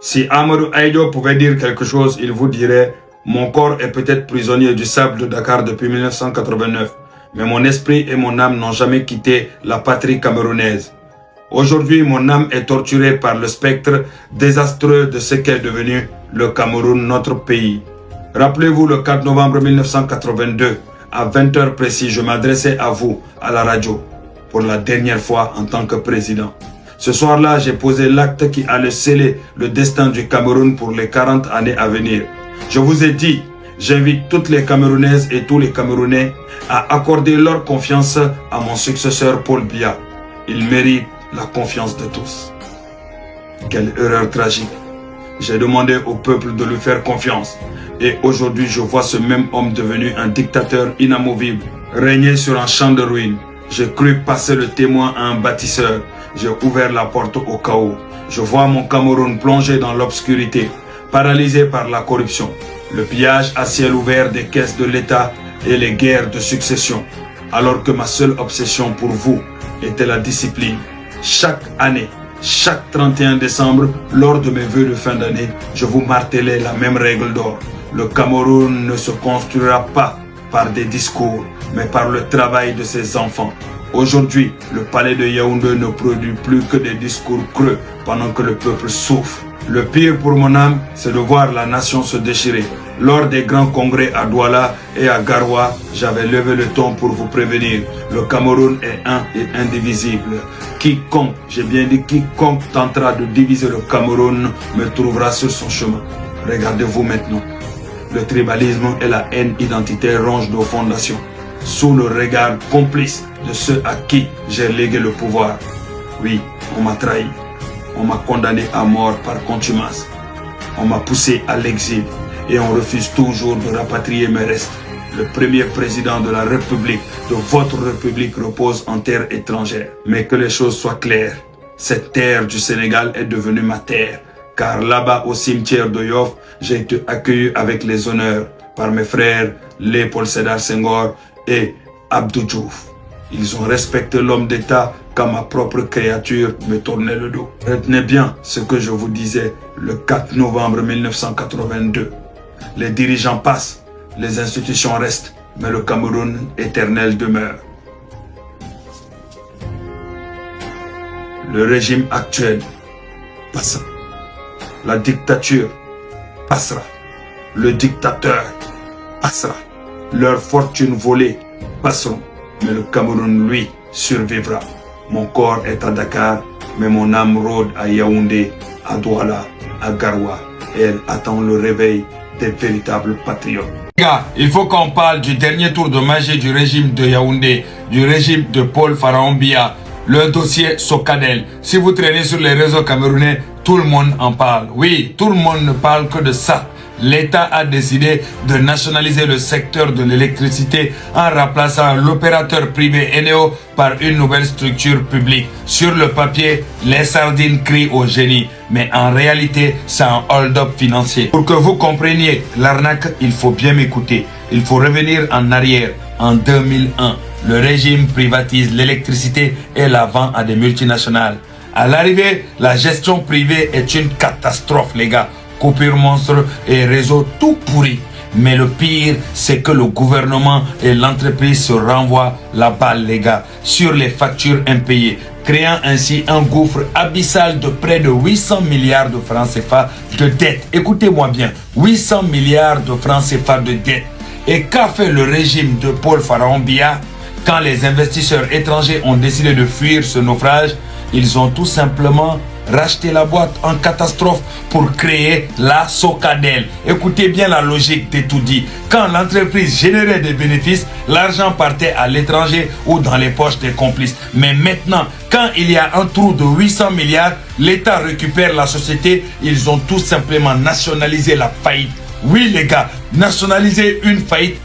Si Amadou Aïdjo pouvait dire quelque chose, il vous dirait « Mon corps est peut-être prisonnier du sable de Dakar depuis 1989, mais mon esprit et mon âme n'ont jamais quitté la patrie camerounaise. Aujourd'hui, mon âme est torturée par le spectre désastreux de ce qu'est devenu le Cameroun, notre pays. » Rappelez-vous, le 4 novembre 1982, à 20h précis, je m'adressais à vous, à la radio, pour la dernière fois en tant que président. Ce soir-là, j'ai posé l'acte qui allait sceller le destin du Cameroun pour les 40 années à venir. Je vous ai dit, j'invite toutes les Camerounaises et tous les Camerounais à accorder leur confiance à mon successeur Paul Biya. Il mérite la confiance de tous. Quelle erreur tragique. J'ai demandé au peuple de lui faire confiance. Et aujourd'hui, je vois ce même homme devenu un dictateur inamovible, régner sur un champ de ruines. J'ai cru passer le témoin à un bâtisseur. J'ai ouvert la porte au chaos. Je vois mon Cameroun plongé dans l'obscurité, paralysé par la corruption, le pillage à ciel ouvert des caisses de l'État et les guerres de succession. Alors que ma seule obsession pour vous était la discipline. Chaque année, chaque 31 décembre, lors de mes vœux de fin d'année, je vous martelais la même règle d'or. Le Cameroun ne se construira pas par des discours, mais par le travail de ses enfants. Aujourd'hui, le palais de Yaoundé ne produit plus que des discours creux pendant que le peuple souffre. Le pire pour mon âme, c'est de voir la nation se déchirer. Lors des grands congrès à Douala et à Garoua, j'avais levé le ton pour vous prévenir. Le Cameroun est un et indivisible. Quiconque, j'ai bien dit quiconque tentera de diviser le Cameroun me trouvera sur son chemin. Regardez-vous maintenant. Le tribalisme et la haine identitaire rongent nos fondations, sous le regard complice de ceux à qui j'ai légué le pouvoir. Oui, on m'a trahi. On m'a condamné à mort par contumace. On m'a poussé à l'exil et on refuse toujours de rapatrier mes restes. Le premier président de la République, de votre République, repose en terre étrangère. Mais que les choses soient claires, cette terre du Sénégal est devenue ma terre. Car là-bas, au cimetière de Yoff, j'ai été accueilli avec les honneurs par mes frères Léopold Sédar Senghor et Abdou Diouf. Ils ont respecté l'homme d'État quand ma propre créature me tournait le dos. Retenez bien ce que je vous disais le 4 novembre 1982. Les dirigeants passent, les institutions restent, mais le Cameroun éternel demeure. Le régime actuel passera. La dictature passera. Le dictateur passera. Leurs fortunes volées passeront. Mais le Cameroun, lui, survivra. Mon corps est à Dakar, mais mon âme rôde à Yaoundé, à Douala, à Garoua. Et elle attend le réveil des véritables patriotes. Les gars, il faut qu'on parle du dernier tour de magie du régime de Yaoundé, du régime de Paul Pharaon Biya, le dossier Socadel. Si vous traînez sur les réseaux camerounais, tout le monde en parle. Oui, tout le monde ne parle que de ça. L'État a décidé de nationaliser le secteur de l'électricité en remplaçant l'opérateur privé Eneo par une nouvelle structure publique. Sur le papier, les sardines crient au génie, mais en réalité, c'est un hold-up financier. Pour que vous compreniez l'arnaque, il faut bien m'écouter. Il faut revenir en arrière. En 2001, le régime privatise l'électricité et la vend à des multinationales. À l'arrivée, la gestion privée est une catastrophe, les gars. Coupure monstre et réseau tout pourri. Mais le pire, c'est que le gouvernement et l'entreprise se renvoient la balle, les gars, sur les factures impayées, créant ainsi un gouffre abyssal de près de 800 milliards de francs CFA de dette. Écoutez-moi bien, 800 milliards de francs CFA de dette. Et qu'a fait le régime de Paul Pharaon Biya quand les investisseurs étrangers ont décidé de fuir ce naufrage? Ils ont tout simplement racheter la boîte en catastrophe pour créer la Socadel. Écoutez bien la logique de tout dit. Quand l'entreprise générait des bénéfices, l'argent partait à l'étranger ou dans les poches des complices. Mais maintenant, quand il y a un trou de 800 milliards, l'État récupère la société. Ils ont tout simplement nationalisé la faillite. Oui les gars, nationaliser une faillite.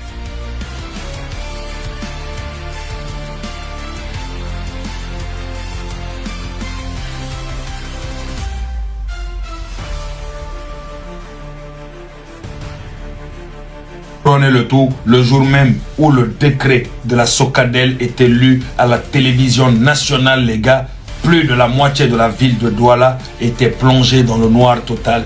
Prenez le tout le jour même où le décret de la Socadel était lu à la télévision nationale, les gars. plus de la moitié de la ville de Douala était plongée dans le noir total.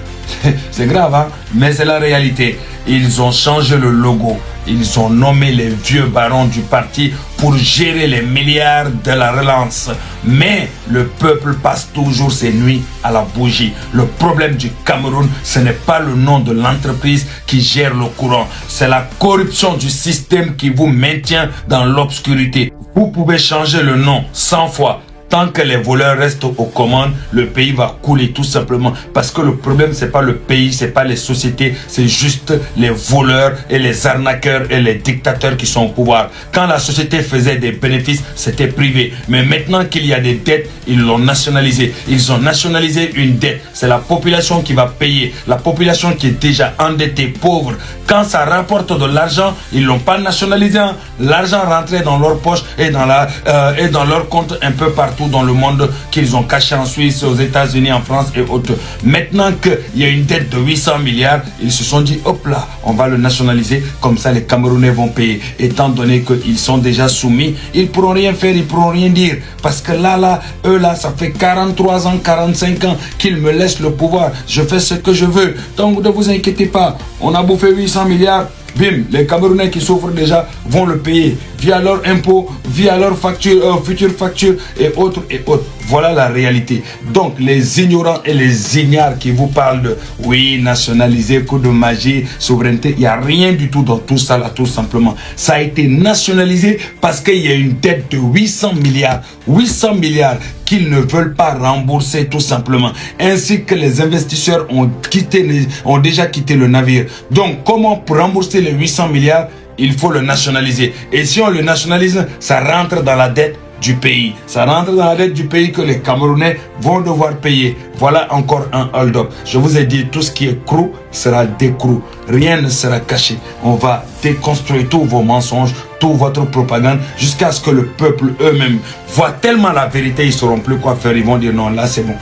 C'est grave, hein? Mais c'est la réalité. Ils ont changé le logo. Ils ont nommé les vieux barons du parti pour gérer les milliards de la relance. Mais le peuple passe toujours ses nuits à la bougie. Le problème du Cameroun, ce n'est pas le nom de l'entreprise qui gère le courant. C'est la corruption du système qui vous maintient dans l'obscurité. Vous pouvez changer le nom 100 fois. Tant que les voleurs restent aux commandes, le pays va couler tout simplement. Parce que le problème, c'est pas le pays, c'est pas les sociétés, c'est juste les voleurs et les arnaqueurs et les dictateurs qui sont au pouvoir. Quand la société faisait des bénéfices, c'était privé. Mais maintenant qu'il y a des dettes, ils l'ont nationalisé. Ils ont nationalisé une dette. C'est la population qui va payer. La population qui est déjà endettée, pauvre. Quand ça rapporte de l'argent, ils l'ont pas nationalisé. L'argent rentrait dans leur poche et dans leur compte un peu partout dans le monde qu'ils ont caché en Suisse, aux États-Unis, en France et autres. Maintenant qu'il y a une dette de 800 milliards, ils se sont dit, hop là, on va le nationaliser, comme ça les Camerounais vont payer. Étant donné qu'ils sont déjà soumis, ils ne pourront rien faire, ils ne pourront rien dire. Parce que eux là, ça fait 43 ans, 45 ans qu'ils me laissent le pouvoir. Je fais ce que je veux. Donc ne vous inquiétez pas, on a bouffé 800 milliards. Bim, les Camerounais qui souffrent déjà vont le payer via leurs impôts, via leurs factures, futures factures et autres et autres. Voilà la réalité. Donc les ignorants et les ignares qui vous parlent de oui, nationaliser, coup de magie, souveraineté, il n'y a rien du tout dans tout ça là, tout simplement. Ça a été nationalisé parce qu'il y a une dette de 800 milliards. 800 milliards qu'ils ne veulent pas rembourser tout simplement. Ainsi que les investisseurs ont déjà quitté le navire. Donc comment pour rembourser les 800 milliards, il faut le nationaliser. Et si on le nationalise, ça rentre dans la dette du pays. Ça rentre dans la dette du pays que les Camerounais vont devoir payer. Voilà encore un hold-up. Je vous ai dit, tout ce qui est crou sera décrou. Rien ne sera caché. On va déconstruire tous vos mensonges, toute votre propagande, jusqu'à ce que le peuple eux-mêmes voit tellement la vérité, ils ne sauront plus quoi faire. Ils vont dire non, là c'est bon.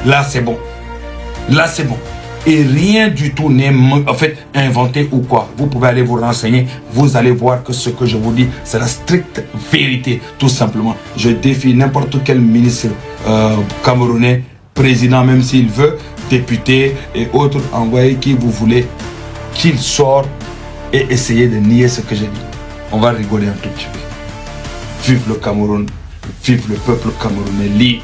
Là c'est bon. Là c'est bon. Et rien du tout n'est en fait inventé ou quoi. Vous pouvez aller vous renseigner. Vous allez voir que ce que je vous dis, c'est la stricte vérité, tout simplement. Je défie n'importe quel ministre camerounais, président même s'il veut, député et autres, envoyés qui vous voulez, qu'il sorte et essayer de nier ce que j'ai dit. On va rigoler un tout petit peu. Vive le Cameroun, vive le peuple camerounais libre.